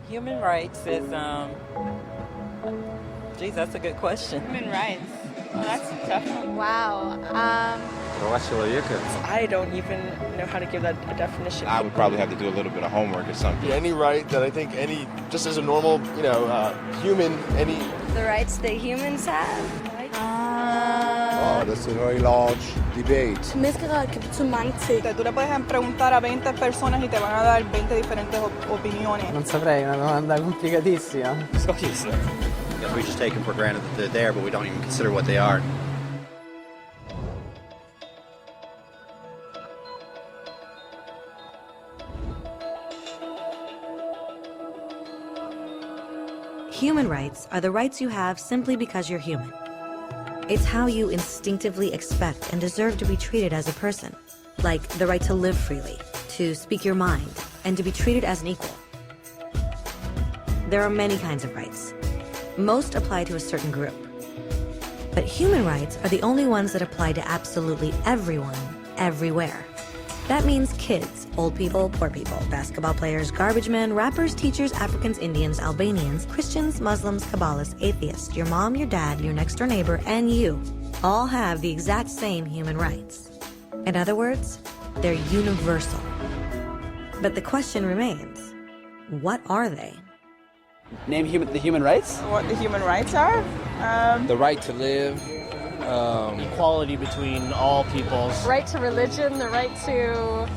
Human rights is, geez, that's a good question. Human rights. Well, that's a tough one. Wow. I don't even know how to give that a definition. I would probably have to do a little bit of homework or something. Any right that I think just as a normal, human, any... The rights that humans have. Oh, that's a very large debate. Menneskerettigheder kan betyde mange ting. Tú le puedes preguntar a 20 personas y te van a dar 20 diferentes opiniones. Non saprei, una domanda complicatissima. We just take them for granted that they're there, but we don't even consider what they are. Human rights are the rights you have simply because you're human. It's how you instinctively expect and deserve to be treated as a person, like the right to live freely, to speak your mind, and to be treated as an equal. There are many kinds of rights. Most apply to a certain group. But human rights are the only ones that apply to absolutely everyone, everywhere. That means kids, old people, poor people, basketball players, garbage men, rappers, teachers, Africans, Indians, Albanians, Christians, Muslims, Kabbalists, atheists, your mom, your dad, your next door neighbor, and you all have the exact same human rights. In other words, they're universal. But the question remains, what are they? Name the human rights? What the human rights are? The right to live. Equality between all peoples. Right to religion, the right to...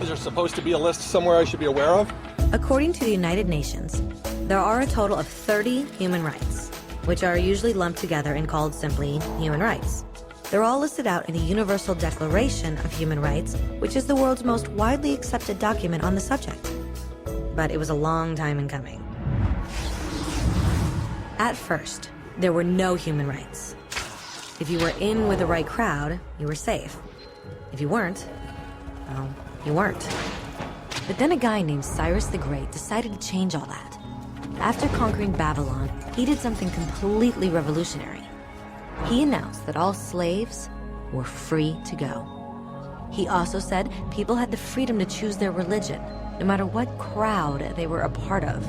Is there supposed to be a list somewhere I should be aware of? According to the United Nations, there are a total of 30 human rights, which are usually lumped together and called simply human rights. They're all listed out in the Universal Declaration of Human Rights, which is the world's most widely accepted document on the subject. But it was a long time in coming. At first, there were no human rights. If you were in with the right crowd, you were safe. If you weren't, well, you weren't. But then a guy named Cyrus the Great decided to change all that. After conquering Babylon, he did something completely revolutionary. He announced that all slaves were free to go. He also said people had the freedom to choose their religion, no matter what crowd they were a part of.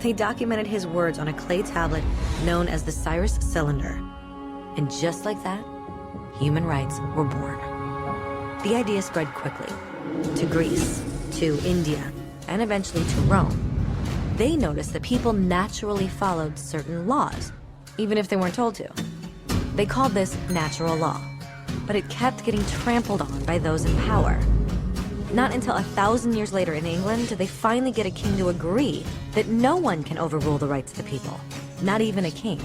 They documented his words on a clay tablet known as the Cyrus Cylinder. And just like that, human rights were born. The idea spread quickly to Greece, to India, and eventually to Rome. They noticed that people naturally followed certain laws, even if they weren't told to. They called this natural law, but it kept getting trampled on by those in power. Not until 1,000 years later in England did they finally get a king to agree that no one can overrule the rights of the people, not even a king.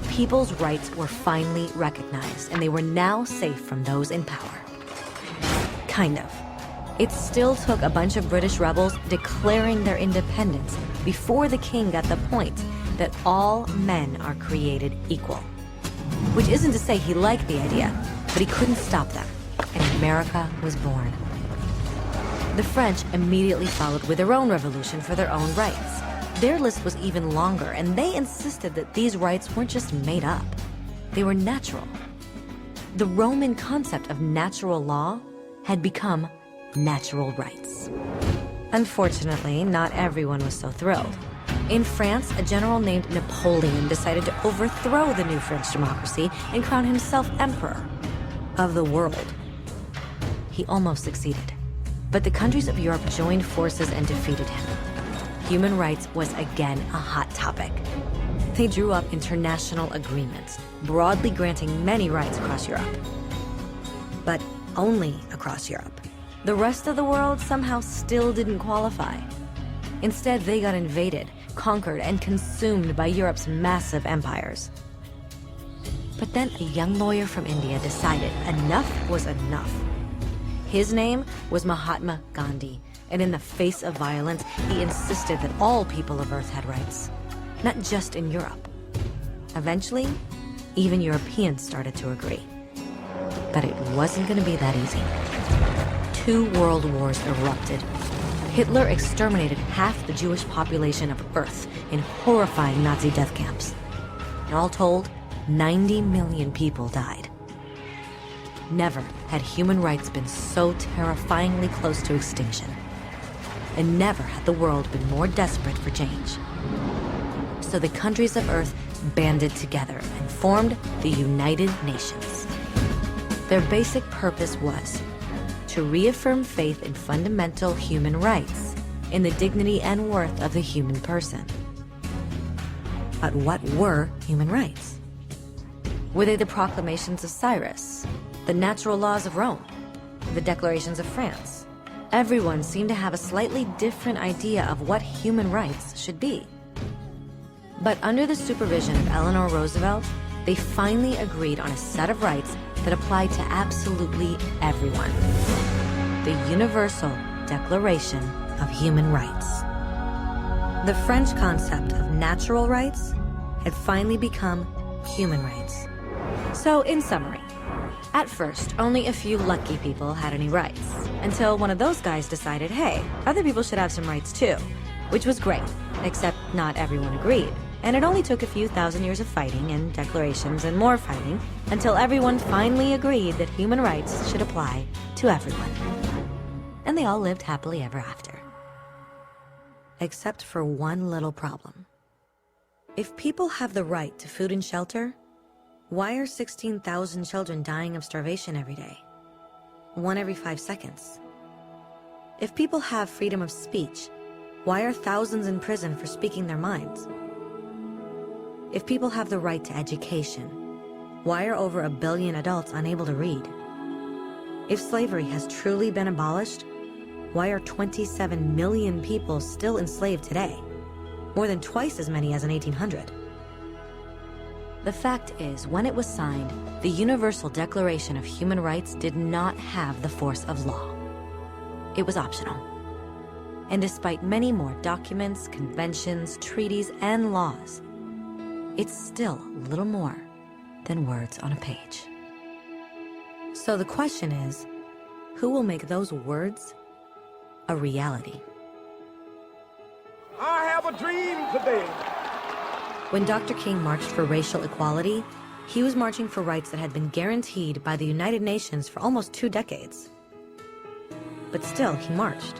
People's rights were finally recognized, and they were now safe from those in power. Kind of. It still took a bunch of British rebels declaring their independence before the king got the point that all men are created equal. Which isn't to say he liked the idea, but he couldn't stop them, and America was born. The French immediately followed with their own revolution for their own rights. Their list was even longer, and they insisted that these rights weren't just made up. They were natural. The Roman concept of natural law had become natural rights. Unfortunately, not everyone was so thrilled. In France, a general named Napoleon decided to overthrow the new French democracy and crown himself emperor of the world. He almost succeeded, but the countries of Europe joined forces and defeated him. Human rights was again a hot topic. They drew up international agreements, broadly granting many rights across Europe. But only across Europe. The rest of the world somehow still didn't qualify. Instead, they got invaded, conquered, and consumed by Europe's massive empires. But then a young lawyer from India decided enough was enough. His name was Mahatma Gandhi, and in the face of violence, he insisted that all people of Earth had rights, not just in Europe. Eventually, even Europeans started to agree. But it wasn't going to be that easy. 2 world wars erupted. Hitler exterminated half the Jewish population of Earth in horrifying Nazi death camps. And all told, 90 million people died. Never had human rights been so terrifyingly close to extinction. and never had the world been more desperate for change. So the countries of Earth banded together and formed the United Nations. Their basic purpose was to reaffirm faith in fundamental human rights, in the dignity and worth of the human person. But what were human rights? Were they the proclamations of Cyrus, the natural laws of Rome, the declarations of France? Everyone seemed to have a slightly different idea of what human rights should be. But under the supervision of Eleanor Roosevelt, they finally agreed on a set of rights that applied to absolutely everyone. The Universal Declaration of Human Rights. The French concept of natural rights had finally become human rights. So, in summary, at first, only a few lucky people had any rights, until one of those guys decided, hey, other people should have some rights too, which was great, except not everyone agreed. And it only took a few thousand years of fighting and declarations and more fighting until everyone finally agreed that human rights should apply to everyone. And they all lived happily ever after. Except for one little problem. If people have the right to food and shelter, why are 16,000 children dying of starvation every day? 1 every 5 seconds. If people have freedom of speech, why are thousands in prison for speaking their minds? If people have the right to education, why are over 1 billion adults unable to read? If slavery has truly been abolished, why are 27 million people still enslaved today? More than twice as many as in 1800. The fact is, when it was signed, the Universal Declaration of Human Rights did not have the force of law. It was optional. And despite many more documents, conventions, treaties, and laws, it's still little more than words on a page. So the question is, who will make those words a reality? I have a dream today. When Dr. King marched for racial equality, he was marching for rights that had been guaranteed by the United Nations for almost 2 decades. But still, he marched.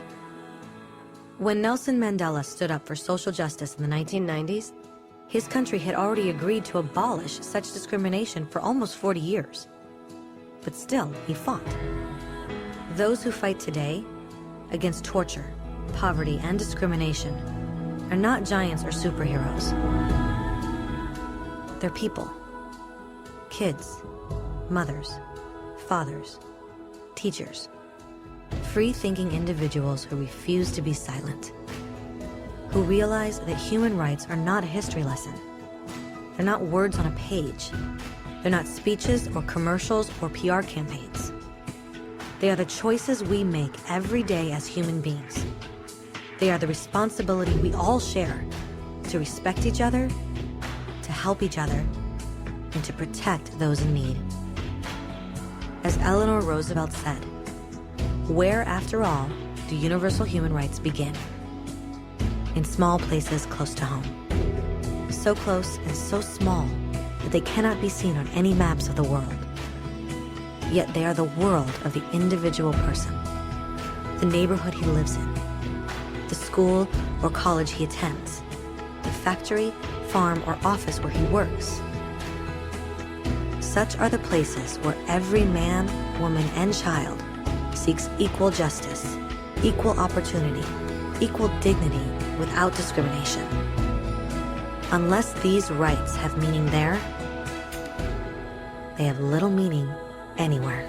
When Nelson Mandela stood up for social justice in the 1990s, his country had already agreed to abolish such discrimination for almost 40 years. But still, he fought. Those who fight today against torture, poverty, and discrimination are not giants or superheroes. They're people. Kids, mothers, fathers, teachers. Free-thinking individuals who refuse to be silent. Who realize that human rights are not a history lesson. They're not words on a page. They're not speeches or commercials or PR campaigns. They are the choices we make every day as human beings. They are the responsibility we all share to respect each other, to help each other, and to protect those in need. As Eleanor Roosevelt said, where, after all, do universal human rights begin? In small places close to home. So close and so small that they cannot be seen on any maps of the world. Yet they are the world of the individual person, the neighborhood he lives in, the school or college he attends, the factory, farm, or office where he works. Such are the places where every man, woman, and child seeks equal justice, equal opportunity, equal dignity without discrimination. Unless these rights have meaning there, they have little meaning anywhere.